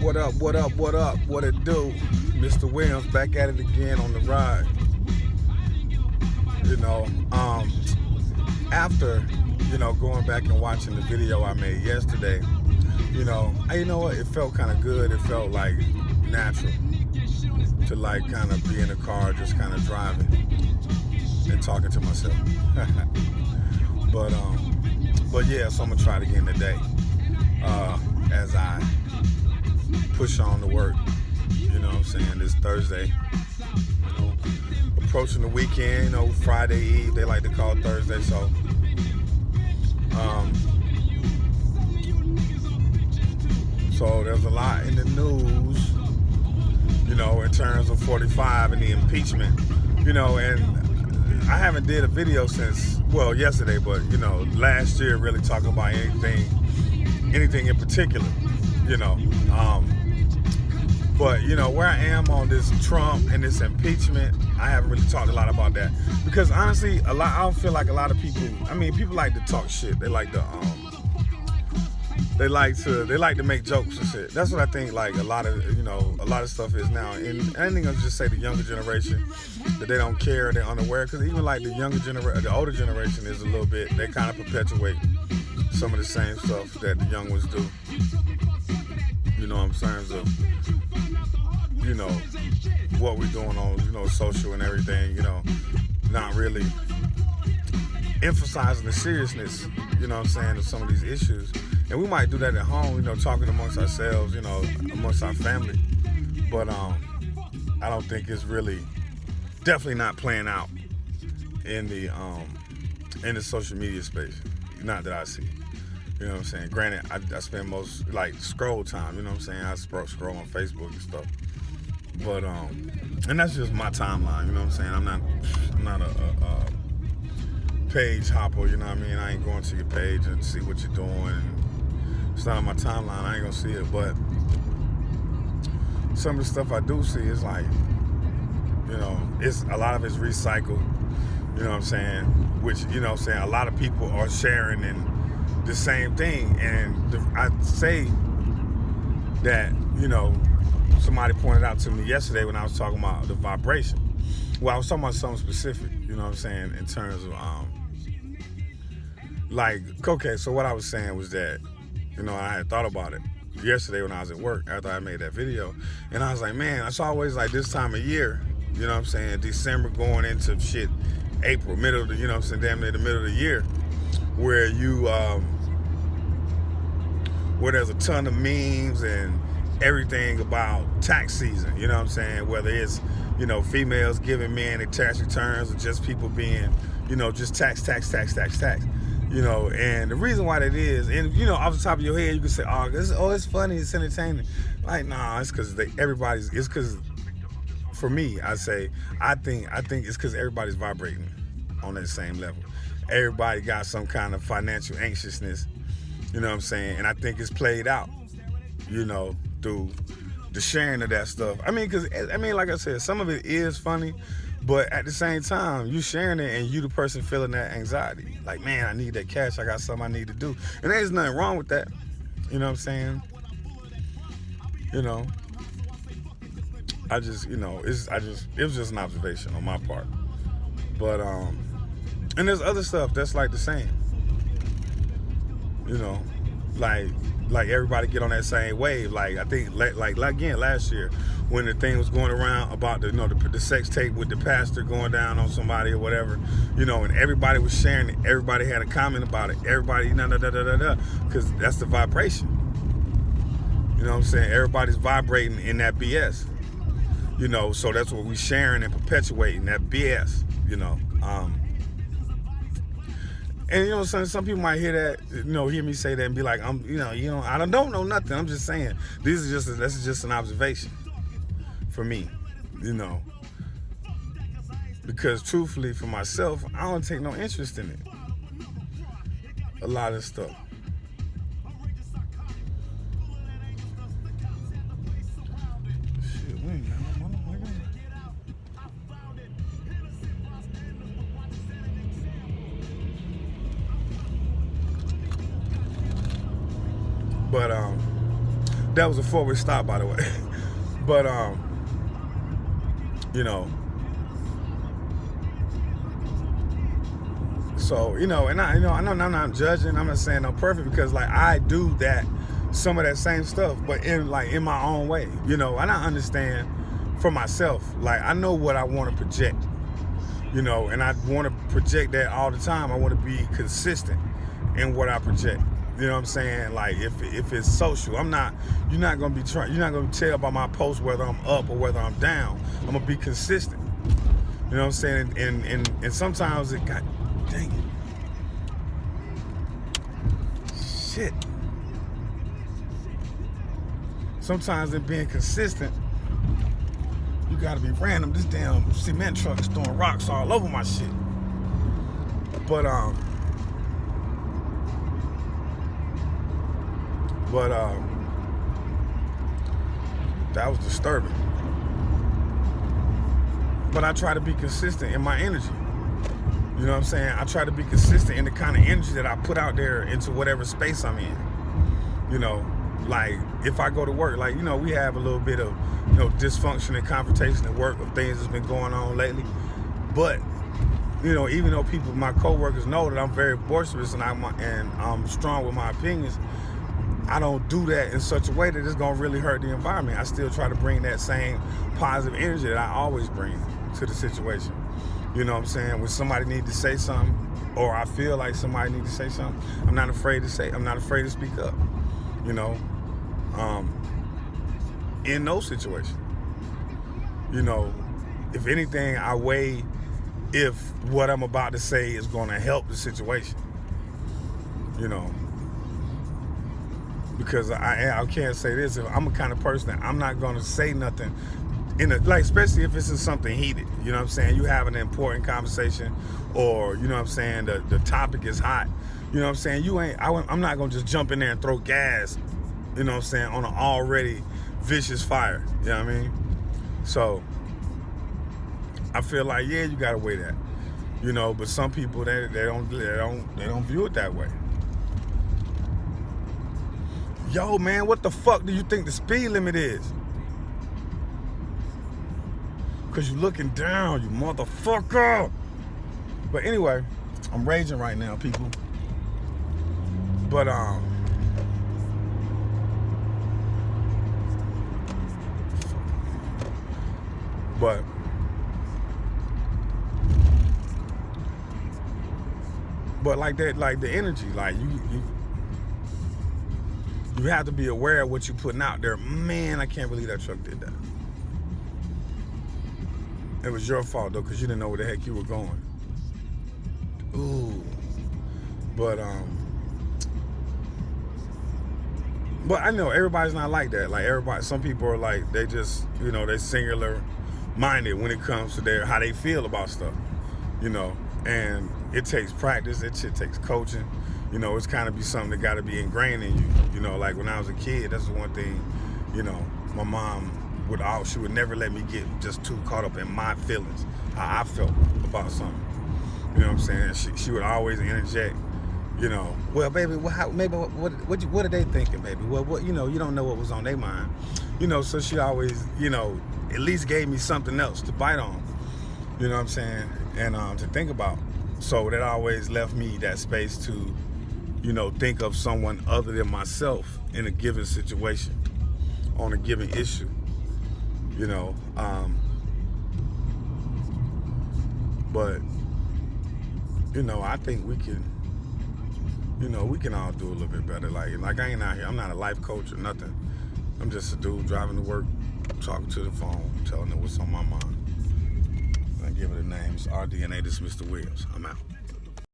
What up, what up, what up, what it do? Mr. Williams back at it again on the ride. You know, after, going back and watching the video I made yesterday, you know what? It felt kind of good. It felt like natural to like kind of be in a car, just kind of driving and talking to myself. but yeah, so I'm gonna try it again today as I push on to work. You know what I'm saying? This Thursday, approaching the weekend. Friday Eve they like to call it Thursday. So there's a lot in the news, in terms of 45 and the impeachment, and I haven't did a video since, yesterday, but, last year really talking about anything in particular, but, where I am on this Trump and this impeachment, I haven't really talked a lot about that because honestly, I don't feel like a lot of people, people like to talk shit. They like to, They like to make jokes and shit. That's what I think. Like a lot of stuff is now. And I think I'll just say the younger generation that they don't care, they're unaware. Because even like the older generation is a little bit. They kind of perpetuate some of the same stuff that the young ones do. In terms of what we're doing on social and everything. Not really emphasizing the seriousness. Of some of these issues. And we might do that at home, talking amongst ourselves, amongst our family. But I don't think it's definitely not playing out in the social media space. Not that I see. You know what I'm saying? Granted, I spend most scroll time. You know what I'm saying? I scroll on Facebook and stuff. But and that's just my timeline. You know what I'm saying? I'm not a page hopper. You know what I mean? I ain't going to your page and see what you're doing. It's not on my timeline. I ain't gonna see it, but some of the stuff I do see is like, it's a lot of it's recycled. You know what I'm saying? Which, a lot of people are sharing in the same thing. And I'd say that, somebody pointed out to me yesterday when I was talking about the vibration. Well, I was talking about something specific, you know what I'm saying, in terms of, so what I was saying was that, I had thought about it yesterday when I was at work after I made that video. And I was like, man, it's always like this time of year, you know what I'm saying, December going into April, middle of the, damn near the middle of the year, where where there's a ton of memes and everything about tax season, you know what I'm saying, whether it's, females giving men their tax returns or just people being, just tax. And the reason why that is, and off the top of your head, you can say, it's funny, it's entertaining. Like, nah, it's because it's because, for me, I think it's because everybody's vibrating on that same level. Everybody got some kind of financial anxiousness, you know what I'm saying? And I think it's played out, through the sharing of that stuff. Like I said, some of it is funny, but at the same time, you sharing it and you the person feeling that anxiety. Like, man, I need that cash. I got something I need to do. And there's nothing wrong with that. You know what I'm saying? It was just an observation on my part. But, and there's other stuff that's like the same. Like everybody get on that same wave. Like I think, like again last year when the thing was going around about the sex tape with the pastor going down on somebody or whatever, and everybody was sharing it. Everybody had a comment about it. Everybody, because that's the vibration. You know what I'm saying? Everybody's vibrating in that BS. So that's what we sharing and perpetuating, that BS. And some people might hear that, hear me say that and be like, I don't know nothing. I'm just saying this is just an observation for me, because truthfully for myself, I don't take no interest in it. A lot of stuff. Shit, we ain't got no motherfucker. That was a 4-way stop, by the way. But you know, so and I know I'm not judging. I'm not saying I'm perfect, because like I do that, some of that same stuff, but in my own way, and I understand for myself. Like I know what I want to project, and I want to project that all the time. I want to be consistent in what I project. You know what I'm saying? Like if it's social, you're not gonna tell by my post whether I'm up or whether I'm down. I'm gonna be consistent. You know what I'm saying? And sometimes God dang it. Shit. Sometimes in being consistent, you gotta be random. This damn cement truck is throwing rocks all over my shit. But that was disturbing. But I try to be consistent in my energy. You know what I'm saying? I try to be consistent in the kind of energy that I put out there into whatever space I'm in. Like if I go to work, like, we have a little bit of, dysfunction and confrontation at work of things that's been going on lately. But, even though my coworkers know that I'm very boisterous and I'm strong with my opinions, I don't do that in such a way that it's gonna really hurt the environment. I still try to bring that same positive energy that I always bring to the situation. You know what I'm saying? When somebody needs to say something, or I feel like somebody needs to say something, I'm not afraid to speak up. In those situations. If anything, I weigh if what I'm about to say is gonna help the situation. Because I can't say this. If I'm a kind of person that I'm not gonna say nothing especially if it's something heated. You know what I'm saying? You have an important conversation, or the topic is hot. You know what I'm saying? I'm not gonna just jump in there and throw gas. You know what I'm saying? On an already vicious fire. You know what I mean? So I feel like, yeah, you gotta weigh that. But some people they don't view it that way. Yo, man, what the fuck do you think the speed limit is? Because you looking down, you motherfucker. But anyway, I'm raging right now, people. But like that, like the energy, like you have to be aware of what you're putting out there. Man, I can't believe that truck did that. It was your fault though, because you didn't know where the heck you were going. Ooh. But I know everybody's not like that. Like some people are like, they just, they singular minded when it comes to how they feel about stuff. And it takes practice, it takes coaching. It's kind of be something that got to be ingrained in you. Like when I was a kid, that's the one thing, my mom she would never let me get just too caught up in my feelings, how I felt about something. You know what I'm saying? She would always interject, well, baby, what are they thinking, baby? Well, what, you don't know what was on their mind. So she always, at least gave me something else to bite on. You know what I'm saying? And to think about. So that always left me that space to, think of someone other than myself in a given situation, on a given issue. But I think we can, we can all do a little bit better. Like I ain't out here, I'm not a life coach or nothing. I'm just a dude driving to work, talking to the phone, telling them what's on my mind. I give it a name. It's RDNA. This is Mr. Williams. I'm out.